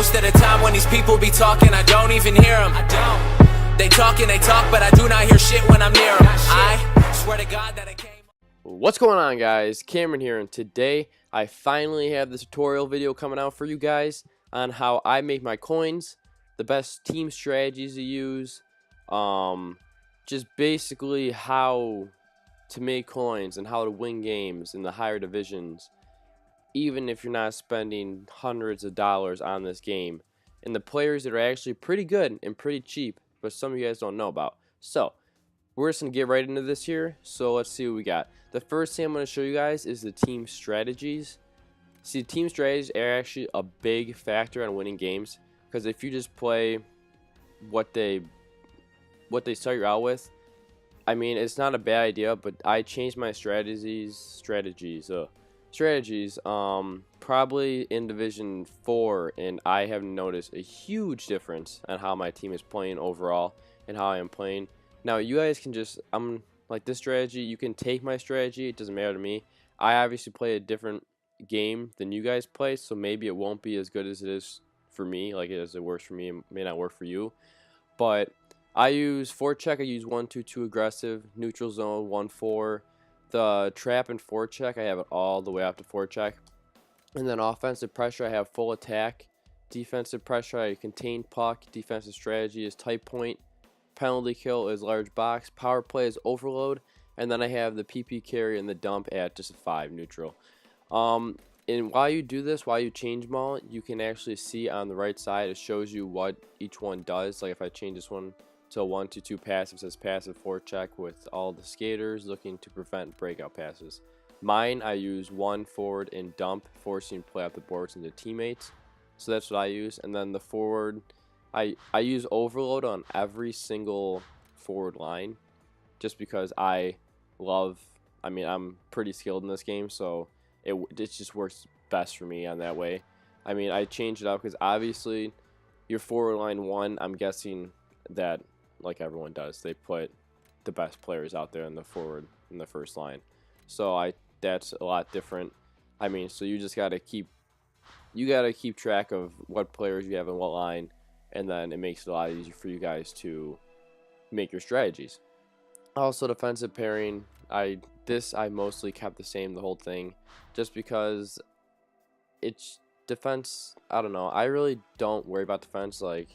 Most of the time when these people be talking, I don't even hear them. They talk and they talk, but I do not hear shit when I'm near them. I swear to God that I came. What's going on, guys? Cameron here, and today I finally have this tutorial video coming out for you guys on how I make my coins, the best team strategies to use, just basically how to make coins and how to win games in the higher divisions, even if you're not spending hundreds of dollars on this game, and the players that are actually pretty good and pretty cheap, but some of you guys don't know about. So we're just going to get right into this here. So let's see what we got. The first thing I'm going to show you guys is the team strategies. See, team strategies are actually a big factor on winning games, because if you just play what they start you out with, I mean, it's not a bad idea, but I changed my strategies probably in Division 4, and I have noticed a huge difference on how my team is playing overall and how I am playing. Now, you guys can just, like this strategy, you can take my strategy, it doesn't matter to me. I obviously play a different game than you guys play, so maybe it won't be as good as it is for me, like as it works for me, it may not work for you. But I use forecheck, I use 1-2-2 aggressive, neutral zone 1-4. The trap and forecheck, I have it all the way up to forecheck. And then offensive pressure, I have full attack. Defensive pressure, I contain puck. Defensive strategy is tight point. Penalty kill is large box. Power play is overload. And then I have the PP carry and the dump at just a 5 neutral. And while you do this, while you change them all, you can actually see on the right side, it shows you what each one does. Like if I change this one to 1-2-2 passive, it says passive forecheck with all the skaters looking to prevent breakout passes. Mine, I use 1 forward and dump, forcing play up the boards into teammates. So that's what I use. And then the forward, I use overload on every single forward line, just because I'm pretty skilled in this game, so it just works best for me on that way. I mean, I changed it up because obviously your forward line 1, I'm guessing that, like everyone does, they put the best players out there in the first line. So that's a lot different. I mean, so you just gotta keep track of what players you have in what line, and then it makes it a lot easier for you guys to make your strategies. Also, defensive pairing, I mostly kept the same the whole thing, just because it's defense. I don't know, I really don't worry about defense. Like,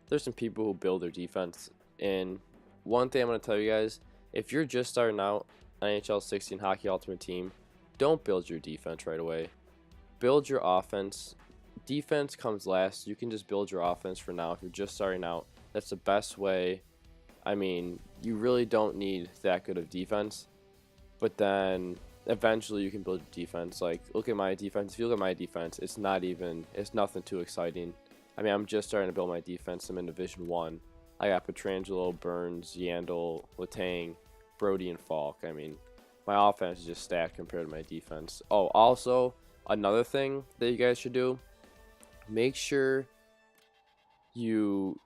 there's some people who build their defense, and one thing I'm going to tell you guys, if you're just starting out NHL 16 Hockey Ultimate Team, don't build your defense right away. Build your offense. Defense comes last. You can just build your offense for now if you're just starting out. That's the best way. I mean, you really don't need that good of defense, but then eventually you can build your defense. Like, look at my defense. If you look at my defense, it's nothing too exciting. I mean, I'm just starting to build my defense. I'm in Division 1. I got Pietrangelo, Burns, Yandel, Letang, Brody, and Falk. I mean, my offense is just stacked compared to my defense. Oh, also, another thing that you guys should do, make sure you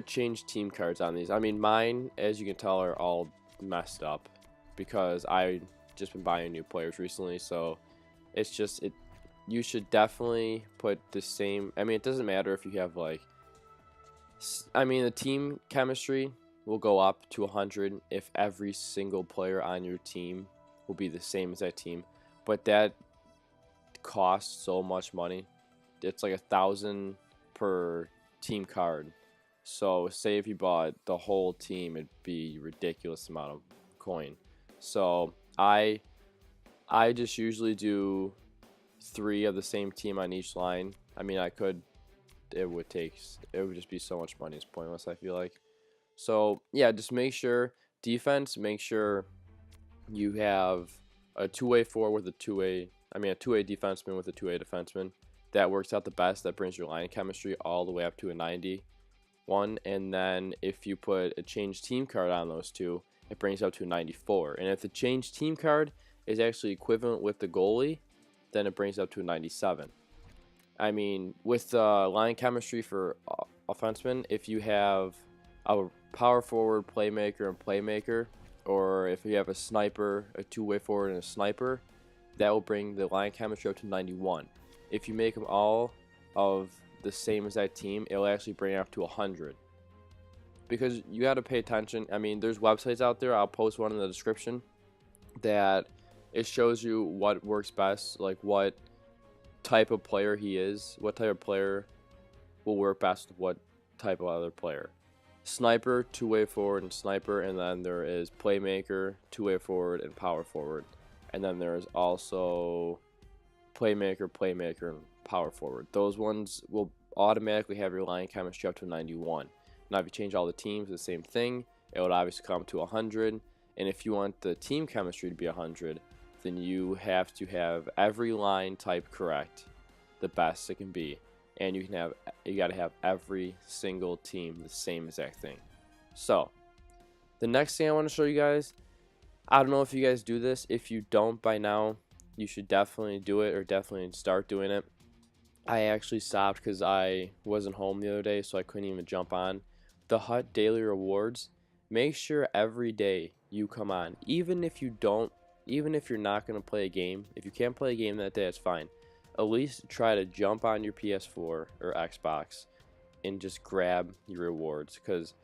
change team cards on these. I mean, mine, as you can tell, are all messed up because I just been buying new players recently, so it's just you should definitely put the same. I mean, it doesn't matter if you have the team chemistry will go up to 100 if every single player on your team will be the same as that team, but that costs so much money. It's like $1,000 per team card. So say if you bought the whole team, it'd be a ridiculous amount of coin. So I just usually do 3 of the same team on each line. I mean, it would just be so much money. It's pointless, I feel like. So yeah, just make sure defense, make sure you have a 2-way forward with a 2-way defenseman with a 2-way defenseman. That works out the best. That brings your line chemistry all the way up to a 91. And then if you put a change team card on those two, it brings it up to a 94. And if the change team card is actually equivalent with the goalie, then it brings it up to a 97. I mean, with the line chemistry for offensemen, if you have a power forward, playmaker, or if you have a sniper, a 2-way forward, and a sniper, that will bring the line chemistry up to 91. If you make them all of the same as that team, it'll actually bring it up to 100. Because you got to pay attention. I mean, there's websites out there. I'll post one in the description that it shows you what works best, like what type of player he is, what type of player will work best with what type of other player. Sniper, two-way forward, and sniper, and then there is playmaker, two-way forward, and power forward. And then there's also playmaker, and power forward. Those ones will automatically have your line chemistry up to 91. Now, if you change all the teams, the same thing, it would obviously come to 100. And if you want the team chemistry to be 100, then you have to have every line type correct, the best it can be. And you got to have every single team the same exact thing. So, the next thing I want to show you guys, I don't know if you guys do this. If you don't by now, you should definitely do it, or definitely start doing it. I actually stopped because I wasn't home the other day, so I couldn't even jump on. The HUT Daily Rewards, make sure every day you come on. Even if you're not going to play a game, if you can't play a game that day, it's fine. At least try to jump on your PS4 or Xbox and just grab your rewards. Because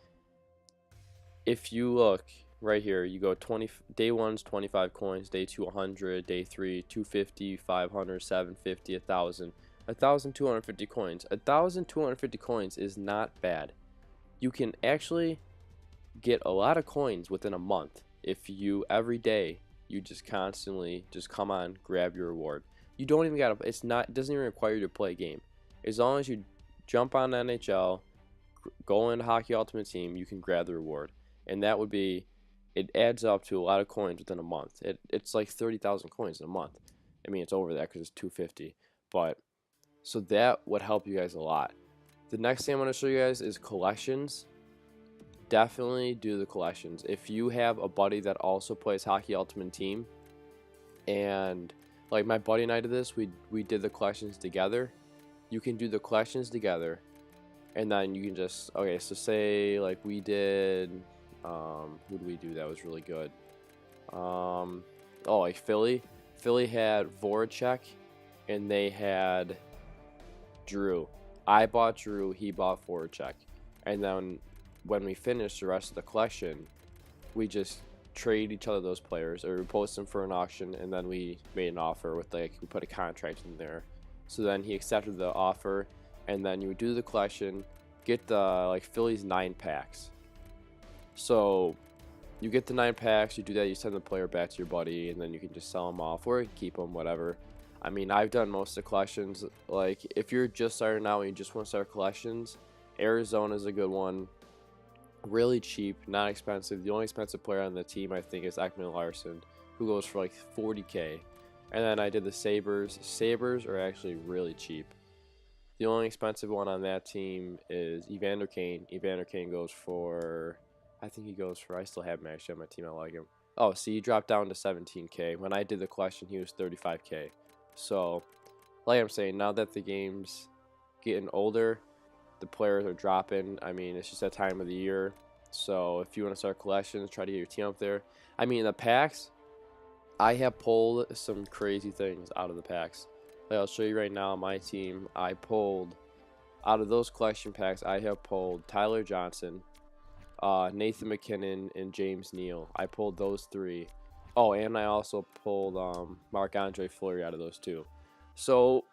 if you look right here, you go day 1's 25 coins, day 2 100, day 3 250, 500, 750, 1,000, 1,250 coins. 1,250 coins is not bad. You can actually get a lot of coins within a month if you every day you just constantly just come on, grab your reward. You don't even gotta, it doesn't even require you to play a game. As long as you jump on NHL, go into Hockey Ultimate Team, you can grab the reward. And that would be, it adds up to a lot of coins within a month. It's like 30,000 coins in a month. I mean, it's over that because it's 250. But, so that would help you guys a lot. The next thing I'm going to show you guys is collections. Definitely do the collections. If you have a buddy that also plays Hockey Ultimate Team, and like my buddy and I did this, we did the collections together. You can do the collections together, and then you can just, okay, so say like we did, who did we do that was really good? Oh, like Philly had Voracek, and they had Drew. I bought Drew, he bought Voracek, and then when we finished the rest of the collection, we just trade each other those players, or we post them for an auction, and then we made an offer with, like, we put a contract in there. So then he accepted the offer, and then you would do the collection, get the, like, Philly's 9 packs. So you get the 9 packs, you do that, you send the player back to your buddy, and then you can just sell them off or keep them, whatever. I mean, I've done most of the collections. Like, if you're just starting out and you just want to start collections, Arizona is a good one. Really cheap, not expensive. The only expensive player on the team, I think, is Ekman-Larsson, who goes for like 40K. And then I did the Sabres. Sabres are actually really cheap. The only expensive one on that team is Evander Kane. Evander Kane goes for, I think he goes for, I still have him actually on my team. I like him. Oh, see, he dropped down to 17K. When I did the collection, he was 35K. So, like I'm saying, now that the game's getting older, the players are dropping. I mean, it's just that time of the year. So, if you want to start collections, try to get your team up there. I mean, the packs, I have pulled some crazy things out of the packs. Like, I'll show you right now on my team. I pulled, out of those collection packs, I have pulled Tyler Johnson, Nathan McKinnon, and James Neal. I pulled those 3. Oh, and I also pulled Marc-Andre Fleury out of those 2. So,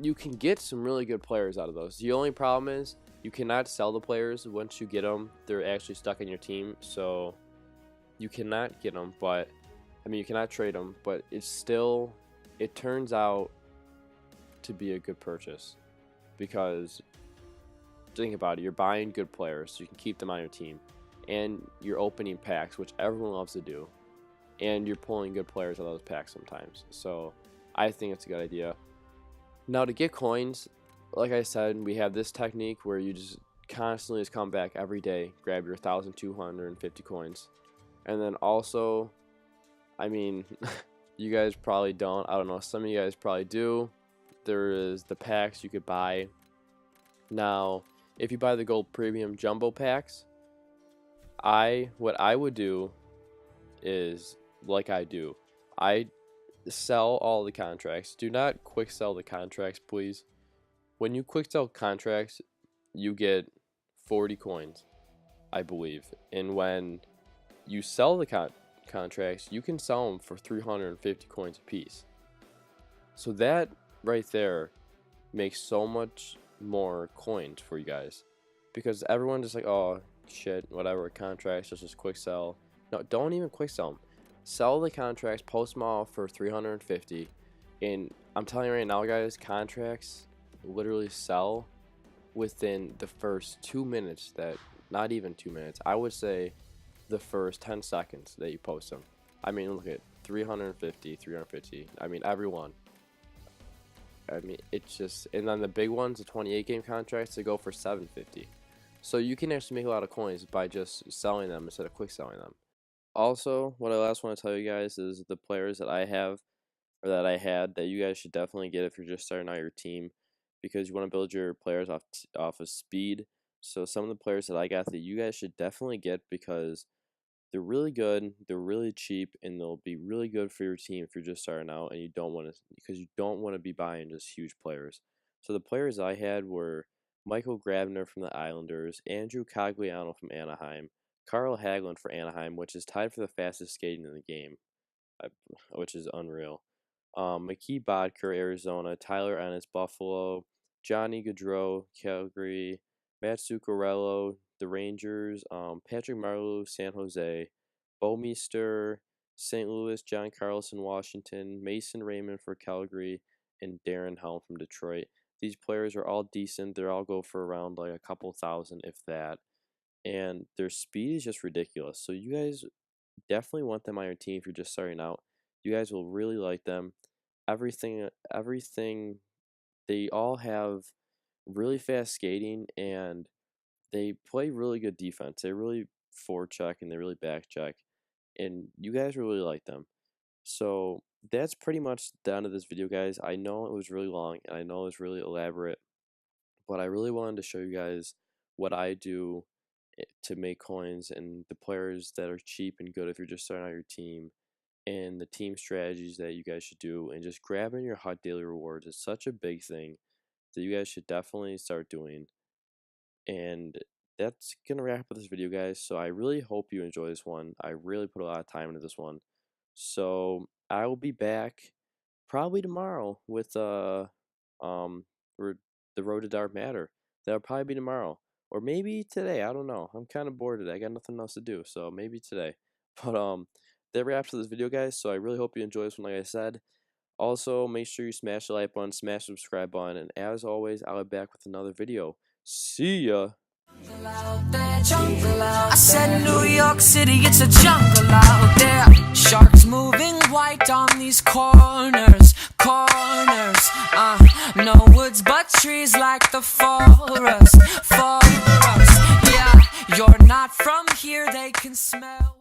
you can get some really good players out of those. The only problem is you cannot sell the players once you get them. They're actually stuck in your team, so you cannot get them. But, I mean, you cannot trade them, but it's still, it turns out to be a good purchase. Because, think about it, you're buying good players, so you can keep them on your team. And you're opening packs, which everyone loves to do. And you're pulling good players out of those packs sometimes. So, I think it's a good idea. Now, to get coins, like I said, we have this technique where you just constantly just come back every day, grab your 1,250 coins. And then also, I mean, you guys probably don't. I don't know. Some of you guys probably do. There is the packs you could buy. Now, if you buy the Gold Premium Jumbo packs, what I would do is, like I do, I sell all the contracts. Do not quick sell the contracts, please. when you quick sell contracts, you get 40 coins, I believe. And when you sell the contracts, you can sell them for 350 coins a piece. So that right there makes so much more coins for you guys, because everyone's just like, oh shit, whatever, contracts, just quick sell. No, don't even quick sell them. Sell the contracts, post them all for 350. And I'm telling you right now, guys, contracts literally sell within the first 2 minutes. That, not even 2 minutes, I would say the first 10 seconds that you post them. I mean, look at 350. I mean, everyone. I mean, it's just, and then the big ones, the 28 game contracts, they go for 750. So you can actually make a lot of coins by just selling them instead of quick selling them. Also, what I last want to tell you guys is the players that I have, or that I had, that you guys should definitely get if you're just starting out your team, because you want to build your players off of speed. So some of the players that I got that you guys should definitely get, because they're really good, they're really cheap, and they'll be really good for your team if you're just starting out and you don't want to, because you don't want to be buying just huge players. So the players I had were Michael Grabner from the Islanders, Andrew Cogliano from Anaheim, Carl Hagelin for Anaheim, which is tied for the fastest skating in the game, which is unreal. Mickey Bodker, Arizona, Tyler Ennis, Buffalo, Johnny Gaudreau, Calgary, Matt Zuccarello, the Rangers, Patrick Marleau, San Jose, Bo Meester, St. Louis, John Carlson, Washington, Mason Raymond for Calgary, and Darren Helm from Detroit. These players are all decent. They all go for around like a couple thousand, if that. And their speed is just ridiculous. So you guys definitely want them on your team if you're just starting out. You guys will really like them. Everything, they all have really fast skating, and they play really good defense. They really forecheck and they really back check, and you guys really like them. So that's pretty much the end of this video, guys. I know it was really long and I know it was really elaborate, but I really wanted to show you guys what I do to make coins, and the players that are cheap and good if you're just starting out your team, and the team strategies that you guys should do, and just grabbing your hot daily rewards is such a big thing that you guys should definitely start doing. And that's gonna wrap up this video, guys. So I really hope you enjoy this one. I really put a lot of time into this one. So I will be back probably tomorrow with the Road to Dark Matter. That'll probably be tomorrow, or maybe today. I don't know. I'm kind of bored today. I got nothing else to do, so maybe today. But that wraps up this video, guys. So I really hope you enjoy this one, like I said. Also, make sure you smash the like button, smash the subscribe button, and as always, I'll be back with another video. See ya! I said New York City, it's a jungle out there. Sharks moving white on these corners. No woods but trees like the forest. Yeah, you're not from here, they can smell.